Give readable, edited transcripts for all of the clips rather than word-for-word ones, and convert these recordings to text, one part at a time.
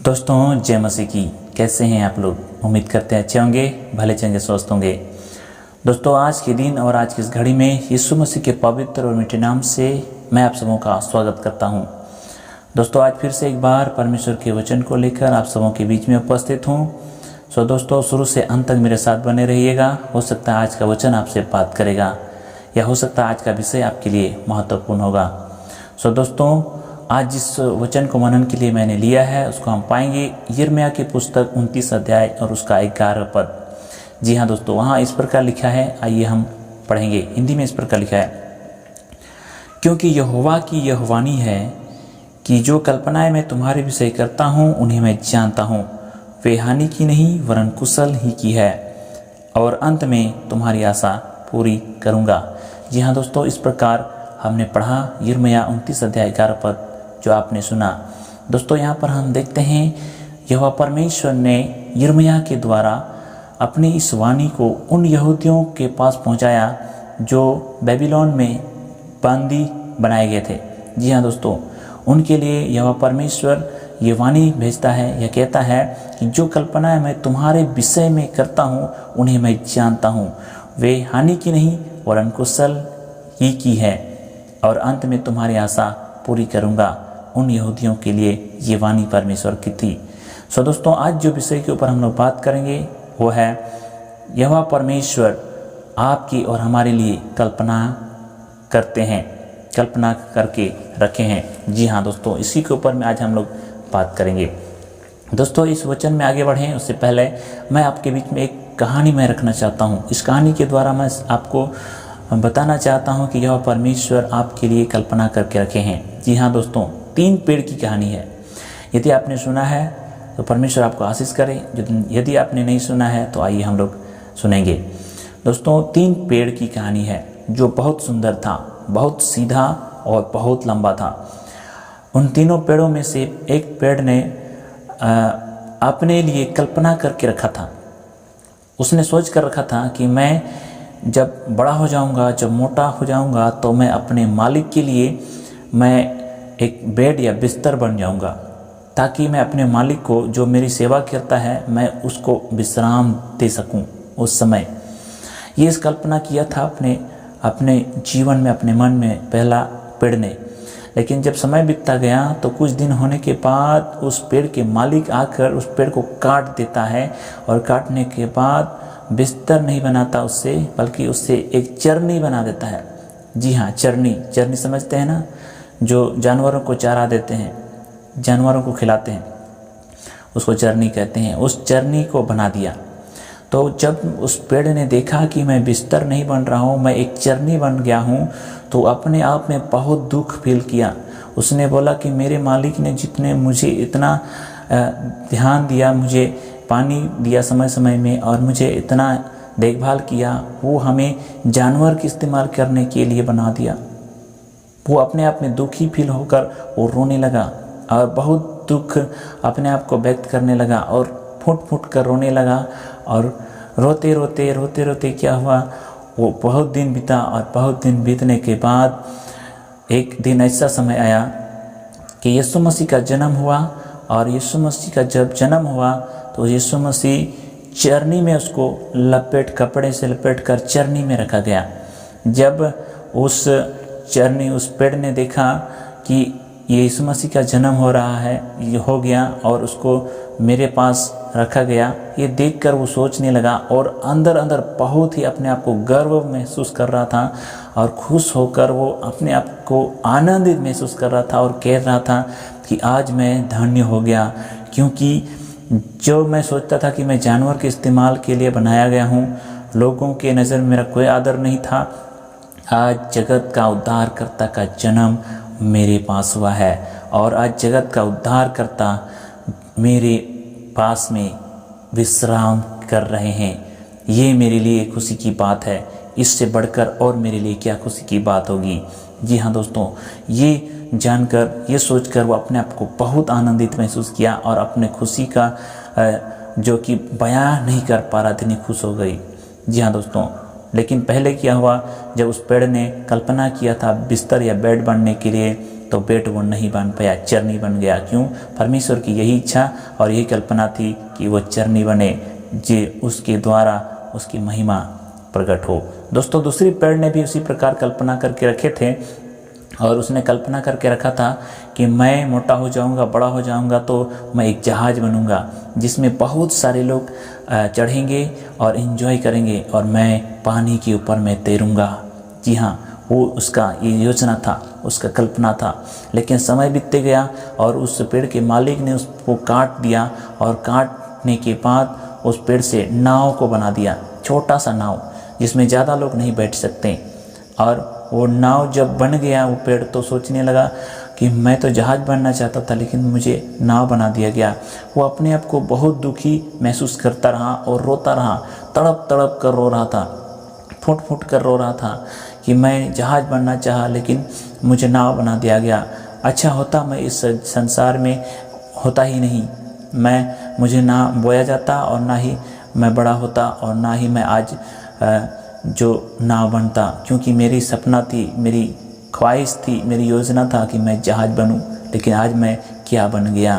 दोस्तों जय मसीह की। कैसे हैं आप लोग? उम्मीद करते हैं अच्छे होंगे, भले चंगे स्वस्थ होंगे। दोस्तों आज के दिन और आज की इस घड़ी में यीशु मसीह के पवित्र और मीठे नाम से मैं आप सबों का स्वागत करता हूं। दोस्तों आज फिर से एक बार परमेश्वर के वचन को लेकर आप सबों के बीच में उपस्थित हूं। सो दोस्तों शुरू से अंत तक मेरे साथ बने रहिएगा। हो सकता है आज का वचन आपसे बात करेगा या हो सकता है आज का विषय आपके लिए महत्वपूर्ण होगा। सो दोस्तों आज जिस वचन को मनन के लिए मैंने लिया है उसको हम पाएंगे यिर्मयाह की पुस्तक 29 अध्याय और उसका 11 पद। जी हाँ दोस्तों, वहाँ इस प्रकार लिखा है, आइए हम पढ़ेंगे। हिंदी में इस प्रकार लिखा है, क्योंकि यहोवा की यह वाणी है कि जो कल्पनाएं मैं तुम्हारे विषय करता हूँ उन्हें मैं जानता हूँ, वे हानि की नहीं वरन कुशल ही की है, और अंत में तुम्हारी आशा पूरी करूँगा। जी हाँ दोस्तों, इस प्रकार हमने पढ़ा यिर्मयाह 29 अध्याय 11 पद जो आपने सुना। दोस्तों यहाँ पर हम देखते हैं यहोवा परमेश्वर ने यिर्मयाह के द्वारा अपनी इस वाणी को उन यहूदियों के पास पहुँचाया जो बेबीलोन में बंदी बनाए गए थे। जी हाँ दोस्तों, उनके लिए यहोवा परमेश्वर ये वाणी भेजता है, यह कहता है कि जो कल्पनाएं मैं तुम्हारे विषय में करता हूँ उन्हें मैं जानता हूँ, वे हानि की नहीं वरन कुशल ही की है, और अंत में तुम्हारी आशा पूरी करूँगा। उन यहूदियों के लिए ये वाणी परमेश्वर की थी। सो दोस्तों आज जो विषय के ऊपर हम लोग बात करेंगे वो है यहोवा परमेश्वर आपकी और हमारे लिए कल्पना करते हैं, कल्पना करके रखे हैं। जी हाँ दोस्तों, इसी के ऊपर में आज हम लोग बात करेंगे। दोस्तों इस वचन में आगे बढ़ें उससे पहले मैं आपके बीच में एक कहानी मैं रखना चाहता हूँ। इस कहानी के द्वारा मैं आपको बताना चाहता हूँ कि यह परमेश्वर आपके लिए कल्पना करके रखे हैं। जी हाँ दोस्तों, 3 पेड़ की कहानी है। यदि आपने सुना है तो परमेश्वर आपको आशीष करे, यदि आपने नहीं सुना है तो आइए हम लोग सुनेंगे। दोस्तों 3 पेड़ की कहानी है जो बहुत सुंदर था, बहुत सीधा और बहुत लंबा था। उन तीनों पेड़ों में से एक पेड़ ने अपने लिए कल्पना करके रखा था। उसने सोच कर रखा था कि मैं जब बड़ा हो जाऊंगा, जब मोटा हो जाऊंगा तो मैं अपने मालिक के लिए मैं एक बेड या बिस्तर बन जाऊंगा, ताकि मैं अपने मालिक को जो मेरी सेवा करता है मैं उसको विश्राम दे सकूं। उस समय ये इस कल्पना किया था अपने जीवन में, अपने मन में पहला पेड़ ने। लेकिन जब समय बीतता गया तो कुछ दिन होने के बाद उस पेड़ के मालिक आकर उस पेड़ को काट देता है, और काटने के बाद बिस्तर नहीं बनाता उससे, बल्कि उससे एक चरनी बना देता है। जी हाँ, चरनी समझते हैं ना, जो जानवरों को चारा देते हैं, जानवरों को खिलाते हैं, उसको चरनी कहते हैं। उस चरनी को बना दिया। तो जब उस पेड़ ने देखा कि मैं बिस्तर नहीं बन रहा हूँ, मैं एक चरनी बन गया हूँ, तो अपने आप में बहुत दुख फील किया। उसने बोला कि मेरे मालिक ने जितने मुझे इतना ध्यान दिया, मुझे पानी दिया समय समय में और मुझे इतना देखभाल किया, वो हमें जानवर के इस्तेमाल करने के लिए बना दिया। वो अपने आप में दुखी फील होकर वो रोने लगा और बहुत दुख अपने आप को व्यक्त करने लगा और फूट फूट कर रोने लगा। और रोते रोते क्या हुआ, वो बहुत दिन बीता, और बहुत दिन बीतने के बाद एक दिन ऐसा समय आया कि यीशु मसीह का जन्म हुआ। और यीशु मसीह का जब जन्म हुआ तो यीशु मसीह चरनी में उसको कपड़े से लपेट कर चरनी में रखा गया। जब उस पेड़ ने देखा कि ये यीशु मसीह का जन्म हो रहा है, ये हो गया और उसको मेरे पास रखा गया, ये देखकर वो सोचने लगा और अंदर अंदर बहुत ही अपने आप को गर्व महसूस कर रहा था और खुश होकर वो अपने आप को आनंदित महसूस कर रहा था और कह रहा था कि आज मैं धन्य हो गया, क्योंकि जो मैं सोचता था कि मैं जानवर के इस्तेमाल के लिए बनाया गया हूँ, लोगों के नज़र में मेरा कोई आदर नहीं था, आज जगत का उद्धारकर्ता का जन्म मेरे पास हुआ है और आज जगत का उद्धारकर्ता मेरे पास में विश्राम कर रहे हैं। ये मेरे लिए खुशी की बात है, इससे बढ़कर और मेरे लिए क्या खुशी की बात होगी। जी हाँ दोस्तों, ये जानकर, ये सोचकर वो अपने आप को बहुत आनंदित महसूस किया और अपने खुशी का जो कि बयां नहीं कर पा रहा था, इतनी खुश हो गई। जी हाँ दोस्तों, लेकिन पहले क्या हुआ, जब उस पेड़ ने कल्पना किया था बिस्तर या बेड बनने के लिए, तो पेट वो नहीं बन पाया, चरनी बन गया। क्यों? परमेश्वर की यही इच्छा और यही कल्पना थी कि वो चरनी बने, जे उसके द्वारा उसकी महिमा प्रकट हो। दोस्तों, दूसरी पेड़ ने भी उसी प्रकार कल्पना करके रखे थे और उसने कल्पना करके रखा था कि मैं मोटा हो जाऊंगा, बड़ा हो जाऊंगा तो मैं एक जहाज बनूंगा जिसमें बहुत सारे लोग चढ़ेंगे और एंजॉय करेंगे और मैं पानी के ऊपर मैं तैरूंगा। जी हाँ, वो उसका ये योजना था, उसका कल्पना था। लेकिन समय बीतते गया और उस पेड़ के मालिक ने उसको काट दिया और काटने के बाद उस पेड़ से नाव को बना दिया, छोटा सा नाव जिसमें ज़्यादा लोग नहीं बैठ सकते। और वो नाव जब बन गया वो पेड़ तो सोचने लगा कि मैं तो जहाज बनना चाहता था लेकिन मुझे नाव बना दिया गया। वो अपने आप को बहुत दुखी महसूस करता रहा और रोता रहा, तड़प तड़प कर रो रहा था, फुट फुट कर रो रहा था कि मैं जहाज बनना चाहा लेकिन मुझे नाव बना दिया गया। अच्छा होता मैं इस संसार में होता ही नहीं, मुझे ना बोया जाता और ना ही मैं बड़ा होता और ना ही मैं आज जो नाव बनता, क्योंकि मेरी सपना थी, मेरी ख्वाहिश थी, मेरी योजना था कि मैं जहाज बनूं, लेकिन आज मैं क्या बन गया।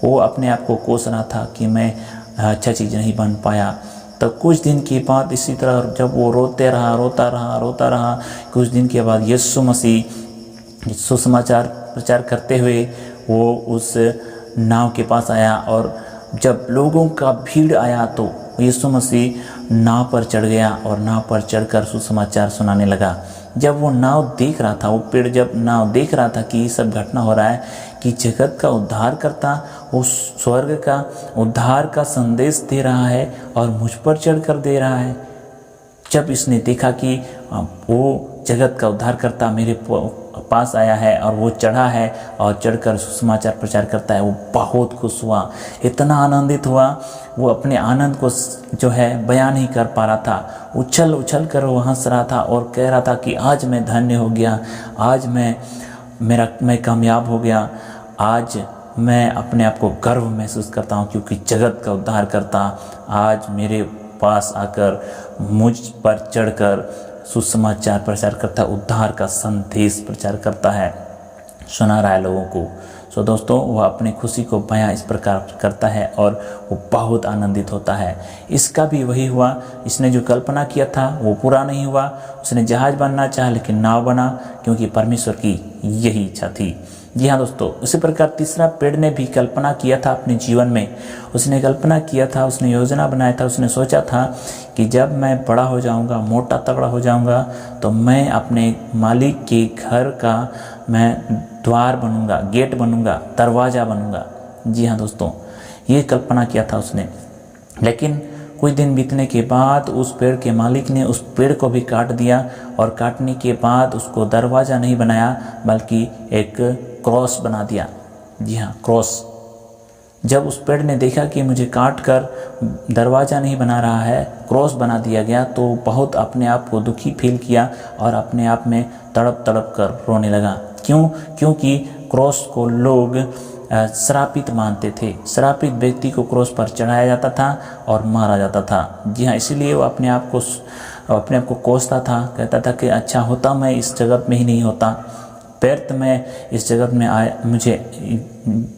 वो अपने आप को कोस रहा था कि मैं अच्छा चीज़ नहीं बन पाया। तो कुछ दिन के बाद इसी तरह जब वो रोता रहा, कुछ दिन के बाद यीशु मसीह सुसमाचार प्रचार करते हुए वो उस नाव के पास आया और जब लोगों का भीड़ आया तो यीशु मसीह नाव पर चढ़ गया और नाव पर चढ़कर सुसमाचार सुनाने लगा। जब वो नाव देख रहा था, वो पेड़ जब नाव देख रहा था कि ये सब घटना हो रहा है, कि जगत का उद्धार करता वो स्वर्ग का उद्धार का संदेश दे रहा है और मुझ पर चढ़कर दे रहा है। जब इसने देखा कि वो जगत का उद्धार करता मेरे पास आया है और वो चढ़ा है और चढ़कर सुसमाचार प्रचार करता है, वो बहुत खुश हुआ, इतना आनंदित हुआ, वो अपने आनंद को जो है बयान नहीं कर पा रहा था। उछल उछल कर वो हंस रहा था और कह रहा था कि आज मैं धन्य हो गया, आज मैं कामयाब हो गया, आज मैं अपने आप को गर्व महसूस करता हूँ क्योंकि जगत का उद्धार करता आज मेरे पास आकर मुझ पर चढ़कर सुसमाचार प्रचार करता है, उद्धार का संदेश प्रचार करता है, सुना रहा है लोगों को। सो दोस्तों, वह अपनी खुशी को बयां इस प्रकार करता है और वो बहुत आनंदित होता है। इसका भी वही हुआ, इसने जो कल्पना किया था वो पूरा नहीं हुआ। उसने जहाज बनना चाहा लेकिन नाव बना, क्योंकि परमेश्वर की यही इच्छा थी। जी हाँ दोस्तों, उसी प्रकार तीसरा पेड़ ने भी कल्पना किया था अपने जीवन में। उसने कल्पना किया था, उसने योजना बनाया था, उसने सोचा था कि जब मैं बड़ा हो जाऊंगा, मोटा तगड़ा हो जाऊंगा, तो मैं अपने मालिक के घर का मैं द्वार बनूंगा, गेट बनूंगा, दरवाज़ा बनूंगा। जी हाँ दोस्तों, ये कल्पना किया था उसने। लेकिन कुछ दिन बीतने के बाद उस पेड़ के मालिक ने उस पेड़ को भी काट दिया और काटने के बाद उसको दरवाज़ा नहीं बनाया बल्कि एक क्रॉस बना दिया। जी हाँ, क्रॉस। जब उस पेड़ ने देखा कि मुझे काट कर दरवाज़ा नहीं बना रहा है, क्रॉस बना दिया गया, तो बहुत अपने आप को दुखी फील किया और अपने आप में तड़प तड़प कर रोने लगा। क्यों? क्योंकि क्रॉस को लोग श्रापित मानते थे। श्रापित व्यक्ति को क्रॉस पर चढ़ाया जाता था और मारा जाता था। जी हाँ, इसीलिए वो अपने आप को कोसता था, कहता था कि अच्छा होता मैं इस जगत में ही नहीं होता, व्यर्थ मैं इस जगत में मुझे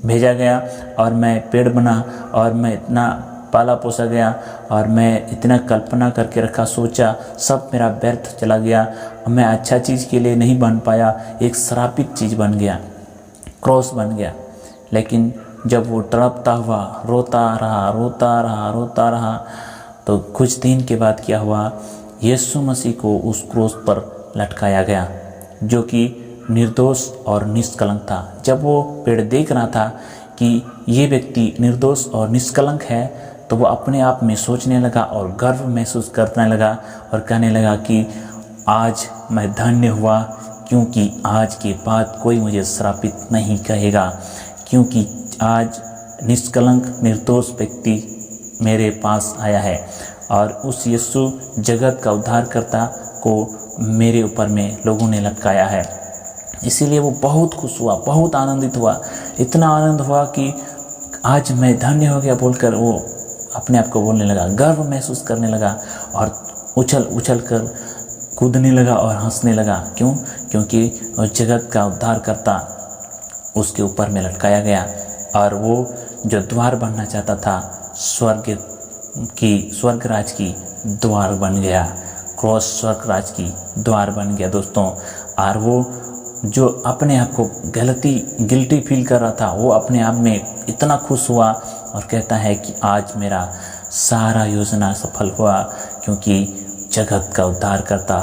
भेजा गया और मैं पेड़ बना और मैं इतना पाला पोसा गया और मैं इतना कल्पना करके रखा, सोचा, सब मेरा व्यर्थ चला गया। मैं अच्छा चीज़ के लिए नहीं बन पाया, एक श्रापित चीज़ बन गया, क्रॉस बन गया। लेकिन जब वो तड़पता हुआ रोता रहा तो कुछ दिन के बाद क्या हुआ, यीशु मसीह को उस क्रूस पर लटकाया गया, जो कि निर्दोष और निष्कलंक था। जब वो पेड़ देख रहा था कि ये व्यक्ति निर्दोष और निष्कलंक है, तो वो अपने आप में सोचने लगा और गर्व महसूस करने लगा और कहने लगा कि आज मैं धन्य हुआ, क्योंकि आज के बाद कोई मुझे श्रापित नहीं कहेगा, क्योंकि आज निष्कलंक निर्दोष व्यक्ति मेरे पास आया है और उस यीशु जगत का उद्धारकर्ता को मेरे ऊपर में लोगों ने लटकाया है। इसीलिए वो बहुत खुश हुआ, बहुत आनंदित हुआ, इतना आनंद हुआ कि आज मैं धन्य हो गया बोलकर वो अपने आप को बोलने लगा, गर्व महसूस करने लगा और उछल उछल कर कूदने लगा और हंसने लगा। क्यों? क्योंकि वो जगत का उद्धार करता उसके ऊपर में लटकाया गया और वो जो द्वार बनना चाहता था स्वर्ग राज की द्वार बन गया। क्रॉस स्वर्ग राज की द्वार बन गया दोस्तों। और वो जो अपने आप को गिल्टी फील कर रहा था, वो अपने आप में इतना खुश हुआ और कहता है कि आज मेरा सारा योजना सफल हुआ, क्योंकि जगत का उद्धार करता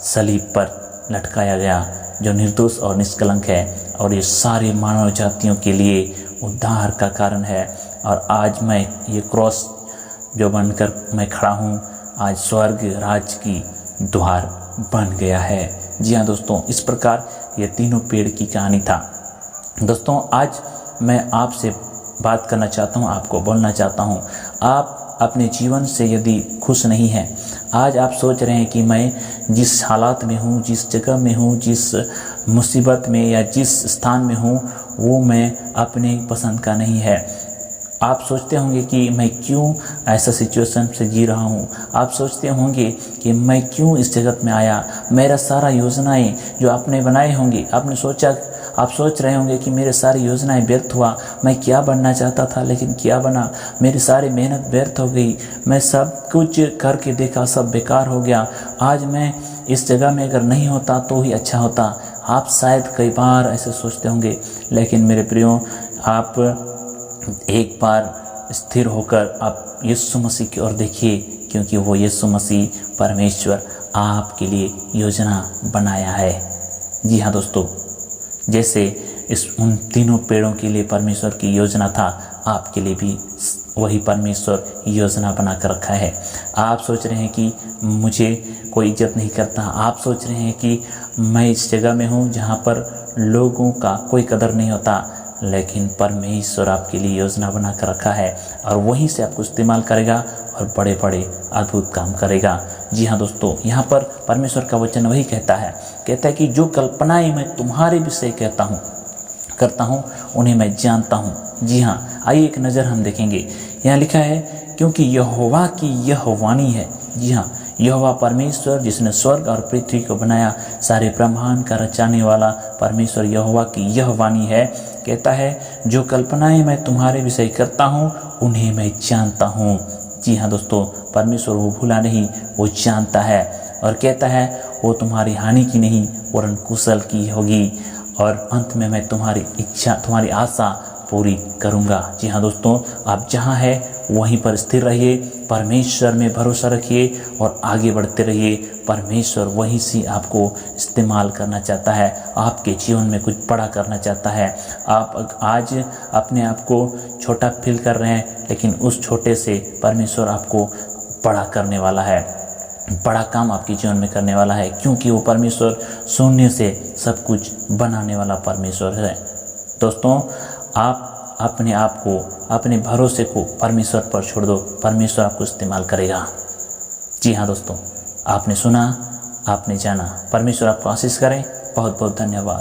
सलीब पर लटकाया गया, जो निर्दोष और निष्कलंक है और ये सारी मानव जातियों के लिए उद्धार का कारण है। और आज मैं ये क्रॉस जो बनकर मैं खड़ा हूँ, आज स्वर्ग राज की द्वार बन गया है। जी हाँ दोस्तों, इस प्रकार ये तीनों पेड़ की कहानी था। दोस्तों, आज मैं आपसे बात करना चाहता हूँ, आपको बोलना चाहता हूँ, आप अपने जीवन से यदि खुश नहीं हैं, आज आप सोच रहे हैं कि मैं जिस हालात में हूँ, जिस जगह में हूँ, जिस मुसीबत में या जिस स्थान में हूँ, वो मैं अपने पसंद का नहीं है। आप सोचते होंगे कि मैं क्यों ऐसा सिचुएशन से जी रहा हूँ। आप सोचते होंगे कि मैं क्यों इस जगत में आया। मेरा सारा योजनाएं जो आपने बनाए होंगे, आप सोच रहे होंगे कि मेरे सारी योजनाएं व्यर्थ हुआ। मैं क्या बनना चाहता था लेकिन क्या बना। मेरी सारी मेहनत व्यर्थ हो गई। मैं सब कुछ करके देखा, सब बेकार हो गया। आज मैं इस जगह में अगर नहीं होता तो ही अच्छा होता। आप शायद कई बार ऐसे सोचते होंगे, लेकिन मेरे प्रियो, आप एक बार स्थिर होकर आप यीशु मसीह की ओर देखिए, क्योंकि वो यीशु मसीह परमेश्वर आपके लिए योजना बनाया है। जी हाँ दोस्तों, जैसे उन तीनों पेड़ों के लिए परमेश्वर की योजना था, आपके लिए भी वही परमेश्वर योजना बना कर रखा है। आप सोच रहे हैं कि मुझे कोई इज्जत नहीं करता। आप सोच रहे हैं कि मैं इस जगह में हूँ जहाँ पर लोगों का कोई कदर नहीं होता, लेकिन परमेश्वर आपके लिए योजना बना कर रखा है और वहीं से आपको इस्तेमाल करेगा और बड़े बड़े अद्भुत काम करेगा। जी हाँ दोस्तों, यहाँ पर परमेश्वर का वचन वही कहता है कि जो कल्पनाएं मैं तुम्हारे विषय करता हूँ उन्हें मैं जानता हूँ। जी हाँ, आइए एक नज़र हम देखेंगे। यहाँ लिखा है, क्योंकि यहोवा की यह वाणी है। जी हाँ, यहोवा परमेश्वर जिसने स्वर्ग और पृथ्वी को बनाया, सारे ब्रह्मांड का रचाने वाला परमेश्वर यहोवा की यह वाणी है। कहता है, जो कल्पनाएं मैं तुम्हारे विषय करता हूँ उन्हें मैं जानता हूँ। जी हाँ दोस्तों, परमेश्वर वो भूला नहीं, वो जानता है और कहता है वो तुम्हारी हानि की नहीं वरन कुशल की होगी और अंत में मैं तुम्हारी इच्छा, तुम्हारी आशा पूरी करूँगा। जी हाँ दोस्तों, आप जहाँ हैं वहीं पर स्थिर रहिए, परमेश्वर में भरोसा रखिए और आगे बढ़ते रहिए। परमेश्वर वहीं से आपको इस्तेमाल करना चाहता है, आपके जीवन में कुछ बड़ा करना चाहता है। आप आज अपने आप को छोटा फील कर रहे हैं, लेकिन उस छोटे से परमेश्वर आपको बड़ा करने वाला है, बड़ा काम आपके जीवन में करने वाला है, क्योंकि वो परमेश्वर शून्य से सब कुछ बनाने वाला परमेश्वर है। दोस्तों, आप अपने आप को, अपने भरोसे को परमेश्वर पर छोड़ दो, परमेश्वर आपको इस्तेमाल करेगा। जी हाँ दोस्तों, आपने सुना, आपने जाना। परमेश्वर आपको आशीष करें। बहुत बहुत धन्यवाद।